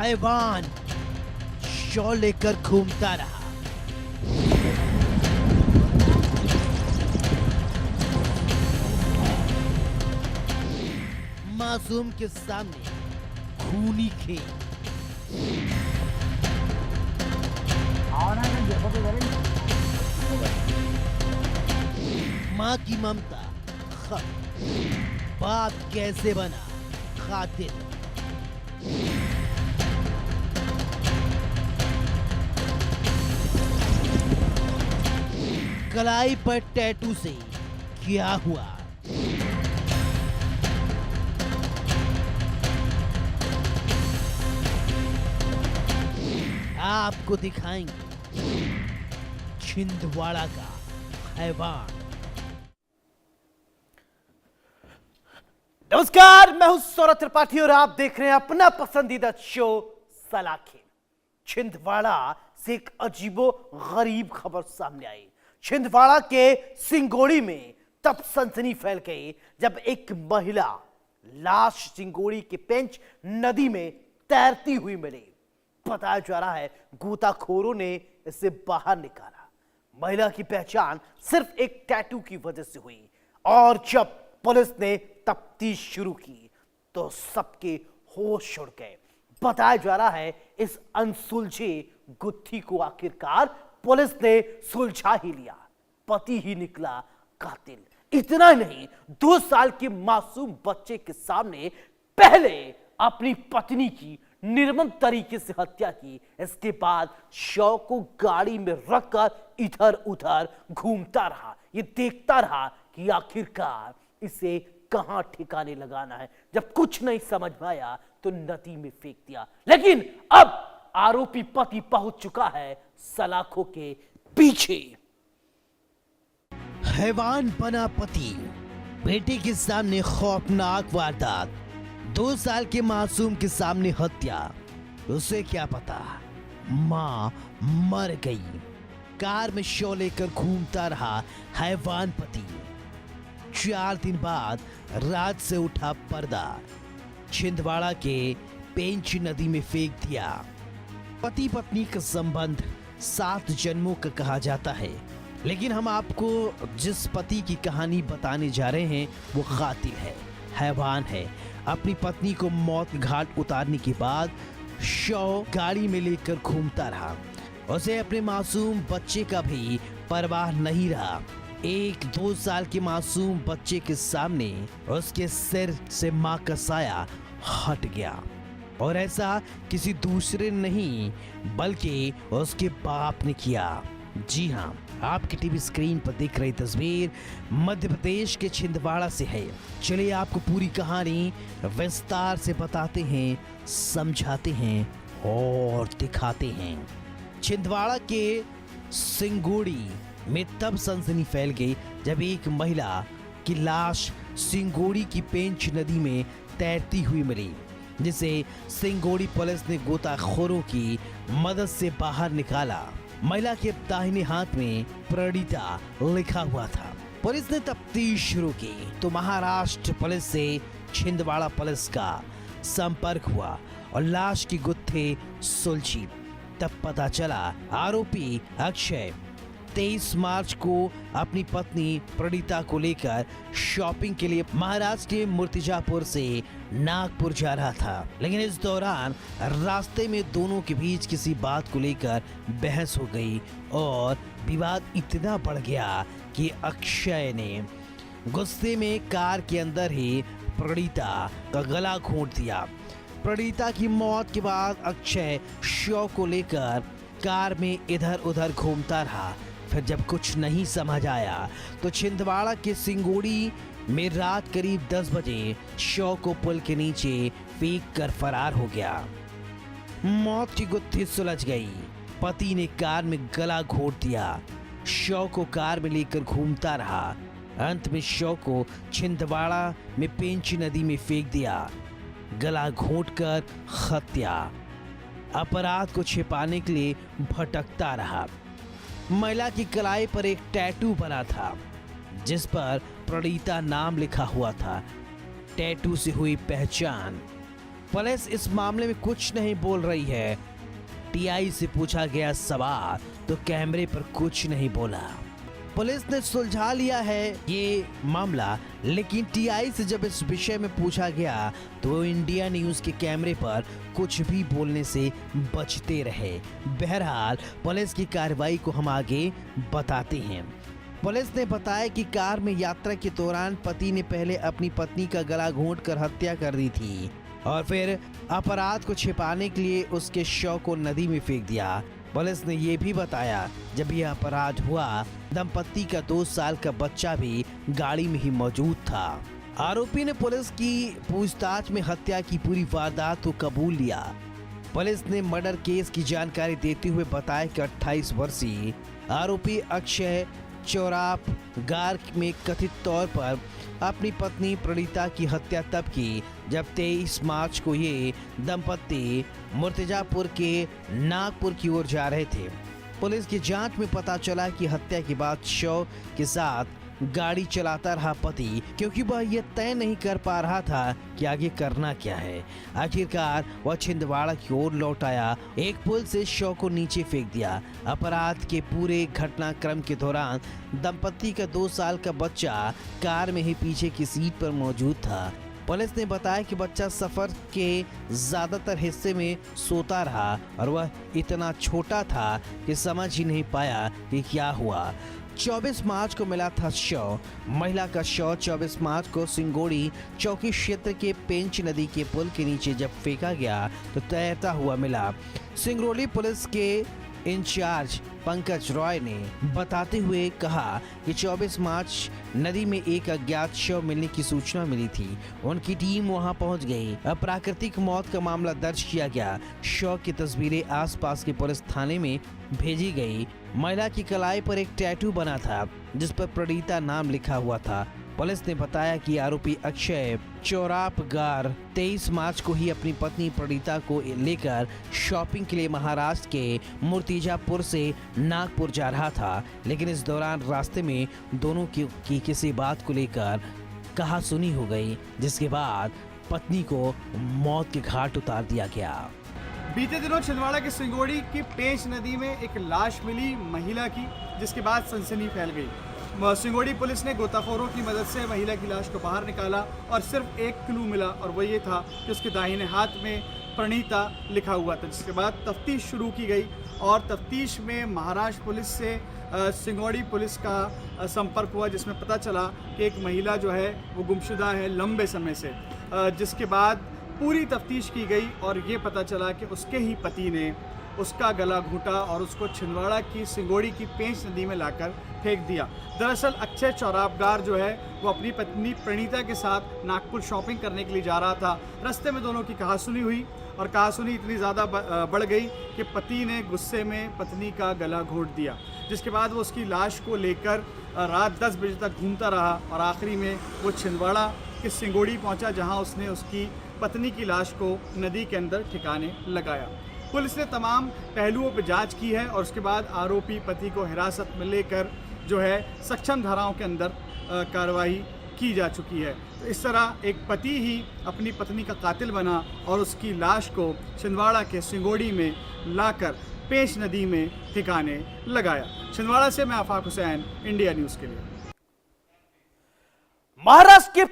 हैवान शॉ लेकर घूमता रहा। मासूम के सामने खूनी खेल। माँ की ममता खत्म, बाप कैसे बना कातिल। कलाई पर टैटू से क्या हुआ? आपको दिखाएंगे छिंदवाड़ा का हैवान। नमस्कार, मैं हूं सौरभ त्रिपाठी और आप देख रहे हैं अपना पसंदीदा शो सलाखे। छिंदवाड़ा से एक अजीबो गरीब खबर सामने आई। छिंदवाड़ा के सिंगोड़ी में तब सनसनी फैल गई जब एक महिला लाश सिंगोड़ी के पेंच नदी में तैरती हुई मिली। बताया जा रहा है गोताखोरों ने इसे बाहर निकाला। महिला की पहचान सिर्फ एक टैटू की वजह से हुई और जब पुलिस ने तफ्तीश शुरू की तो सबके होश उड़ गए। बताया जा रहा है इस अनसुलझे गुत्थी को आखिरकार पुलिस ने सुलझा ही लिया। पति ही निकला कातिल। इतना नहीं, 2 साल के मासूम बच्चे के सामने पहले अपनी पत्नी की निर्मम तरीके से हत्या की। इसके बाद शव को गाड़ी में रखकर इधर उधर घूमता रहा। ये देखता रहा कि आखिरकार इसे कहां ठिकाने लगाना है। जब कुछ नहीं समझ में आया तो नदी में फेंक दिया। लेकिन अब आरोपी पति पहुंच चुका है सलाखों के पीछे। हैवान बना पति, बेटे के सामने खौफनाक वारदात, 2 साल के मासूम के सामने हत्या। उसे क्या पता मां मर गई। कार में शॉ लेकर घूमता रहा हैवान पति। 4 दिन बाद रात से उठा पर्दा, छिंदवाड़ा के पेंच नदी में फेंक दिया। पति पत्नी का संबंध 7 जन्मों का कहा जाता है, लेकिन हम आपको जिस पति की कहानी बताने जा रहे हैं वो कातिल है, हैवान है। अपनी पत्नी को मौत के घाट उतारने के बाद शव गाड़ी में लेकर घूमता रहा। उसे अपने मासूम बच्चे का भी परवाह नहीं रहा। 1-2 साल के मासूम बच्चे के सामने उसके सिर से मां का साया हट गया और ऐसा किसी दूसरे नहीं बल्कि उसके बाप ने किया। जी हाँ, आपकी टीवी स्क्रीन पर दिख रही तस्वीर मध्य प्रदेश के छिंदवाड़ा से है। चलिए आपको पूरी कहानी विस्तार से बताते हैं, समझाते हैं और दिखाते हैं। छिंदवाड़ा के सिंगोड़ी में तब सनसनी फैल गई जब एक महिला की लाश सिंगोड़ी की पेंच नदी में तैरती हुई मिली, जिसे सिंगोड़ी पुलिस ने गोताखोरों की मदद से बाहर निकाला। महिला के दाहिने हाथ में प्रणीता लिखा हुआ था। पुलिस ने तफ्तीश शुरू की तो महाराष्ट्र पुलिस से छिंदवाड़ा पुलिस का संपर्क हुआ और लाश की गुत्थी सुलझी। तब पता चला आरोपी अक्षय 23 मार्च को अपनी पत्नी प्रणीता को लेकर शॉपिंग के लिए महाराष्ट्र के मूर्तिजापुर से नागपुर जा रहा था। लेकिन इस दौरान रास्ते में दोनों के बीच किसी बात को लेकर बहस हो गई और विवाद इतना बढ़ गया कि अक्षय ने गुस्से में कार के अंदर ही प्रणीता का गला घोंट दिया। प्रणीता की मौत के बाद अक्षय शव को लेकर कार में इधर उधर घूमता रहा। फिर जब कुछ नहीं समझ आया तो छिंदवाड़ा के सिंगोड़ी में रात करीब 10 बजे शव को पुल के नीचे फेंक कर फरार हो गया। मौत की गुत्थी सुलझ गई। पति ने कार में गला घोंट दिया। शव को कार में लेकर घूमता रहा। अंत में शव को छिंदवाड़ा में पेंच नदी में फेंक दिया। गला घोंटकर हत्या। अपराध को छिपाने के लिए भटकता रहा। महिला की कलाई पर एक टैटू बना था जिस पर प्रणीता नाम लिखा हुआ था। टैटू से हुई पहचान पुलिस इस मामले में कुछ नहीं बोल रही है। टीआई से पूछा गया सवाल तो कैमरे पर कुछ नहीं बोला। पुलिस ने सुलझा लिया है ये मामला, लेकिन टीआई से जब इस विषय में पूछा गया तो वो इंडिया न्यूज के कैमरे पर कुछ भी बोलने से बचते रहे। बहरहाल पुलिस की कार्रवाई को हम आगे बताते हैं। पुलिस ने बताया कि कार में यात्रा के दौरान पति ने पहले अपनी पत्नी का गला घोंटकर हत्या कर दी थी और फिर अपराध को छिपाने के लिए उसके शव को नदी में फेंक दिया। पुलिस ने ये भी बताया जब यह अपराध हुआ दंपत्ति का 2 साल का बच्चा भी गाड़ी में ही मौजूद था। आरोपी ने पुलिस की पूछताछ में हत्या की पूरी वारदात को कबूल लिया। पुलिस ने मर्डर केस की जानकारी देते हुए बताया कि 28 वर्षीय आरोपी अक्षय चौराप गार में कथित तौर पर अपनी पत्नी प्रणीता की हत्या तब की जब 23 मार्च को ये दंपत्ति मुर्तजापुर के नागपुर की ओर जा रहे थे। पुलिस की जांच में पता चला कि हत्या के बाद शव के साथ गाड़ी चलाता रहा पति, क्योंकि वह यह तय नहीं कर पा रहा था कि आगे करना क्या है। आखिरकार वह छिंदवाड़ा की ओर लौट आया, एक पुल से शव को नीचे फेंक दिया। अपराध के पूरे घटनाक्रम के दौरान दंपत्ति का 2 साल का बच्चा कार में ही पीछे की सीट पर मौजूद था। पुलिस ने बताया कि बच्चा सफर के ज्यादातर हिस्से में सोता रहा और वह इतना छोटा था कि समझ ही नहीं पाया कि क्या हुआ। 24 मार्च को मिला था शव। महिला का शव 24 मार्च को सिंगोड़ी चौकी क्षेत्र के पेंच नदी के पुल के नीचे जब फेंका गया तो तैरता हुआ मिला। सिंगरौली पुलिस के इंचार्ज पंकज रॉय ने बताते हुए कहा कि 24 मार्च नदी में एक अज्ञात शव मिलने की सूचना मिली थी। उनकी टीम वहां पहुंच गई। अप्राकृतिक मौत का मामला दर्ज किया गया। शव की तस्वीरें आसपास के पुलिस थाने में भेजी गई। महिला की कलाई पर एक टैटू बना था जिस पर प्रणीता नाम लिखा हुआ था। पुलिस ने बताया कि आरोपी अक्षय चौरापगार 23 मार्च को ही अपनी पत्नी प्रणीता को लेकर शॉपिंग के लिए महाराष्ट्र के मुर्तिजापुर से नागपुर जा रहा था, लेकिन इस दौरान रास्ते में दोनों की किसी बात को लेकर कहासुनी हो गई, जिसके बाद पत्नी को मौत के घाट उतार दिया गया। बीते दिनों छिंदवाड़ा के सिंगोड़ी की पेंच नदी में एक लाश मिली महिला की, जिसके बाद सनसनी फैल गई। सिंगोड़ी पुलिस ने गोताखोरों की मदद से महिला की लाश को बाहर निकाला और सिर्फ एक क्लू मिला और वो ये था कि उसके दाहिने हाथ में प्रणीता लिखा हुआ था। जिसके बाद तफ्तीश शुरू की गई और तफ्तीश में महाराष्ट्र पुलिस से सिंगोड़ी पुलिस का संपर्क हुआ, जिसमें पता चला कि एक महिला जो है वो गुमशुदा है लंबे समय से। जिसके बाद पूरी तफ्तीश की गई और ये पता चला कि उसके ही पति ने उसका गला घोंटा और उसको छिंदवाड़ा की सिंगोड़ी की पेंच नदी में लाकर फेंक दिया। दरअसल अक्षय चौरापगार जो है वो अपनी पत्नी प्रणीता के साथ नागपुर शॉपिंग करने के लिए जा रहा था। रास्ते में दोनों की कहासुनी हुई और कहासुनी इतनी ज़्यादा बढ़ गई कि पति ने गुस्से में पत्नी का गला घोंट दिया, जिसके बाद वो उसकी लाश को लेकर रात 10 बजे तक घूमता रहा और आखिरी में वो छिंदवाड़ा के सिंगोड़ी पहुंचा, जहां उसने उसकी पत्नी की लाश को नदी के अंदर ठिकाने लगाया। पुलिस ने तमाम पहलुओं पर जांच की है और उसके बाद आरोपी पति को हिरासत में लेकर जो है सक्षम धाराओं के अंदर कार्रवाई की जा चुकी है। तो इस तरह एक पति ही अपनी पत्नी का कातिल बना और उसकी लाश को छिंदवाड़ा के सिंगोड़ी में लाकर पेंच नदी में ठिकाने लगाया। छिंदवाड़ा से मैं आफाक हुसैन, इंडिया न्यूज़ के लिए। महाराष्ट्र के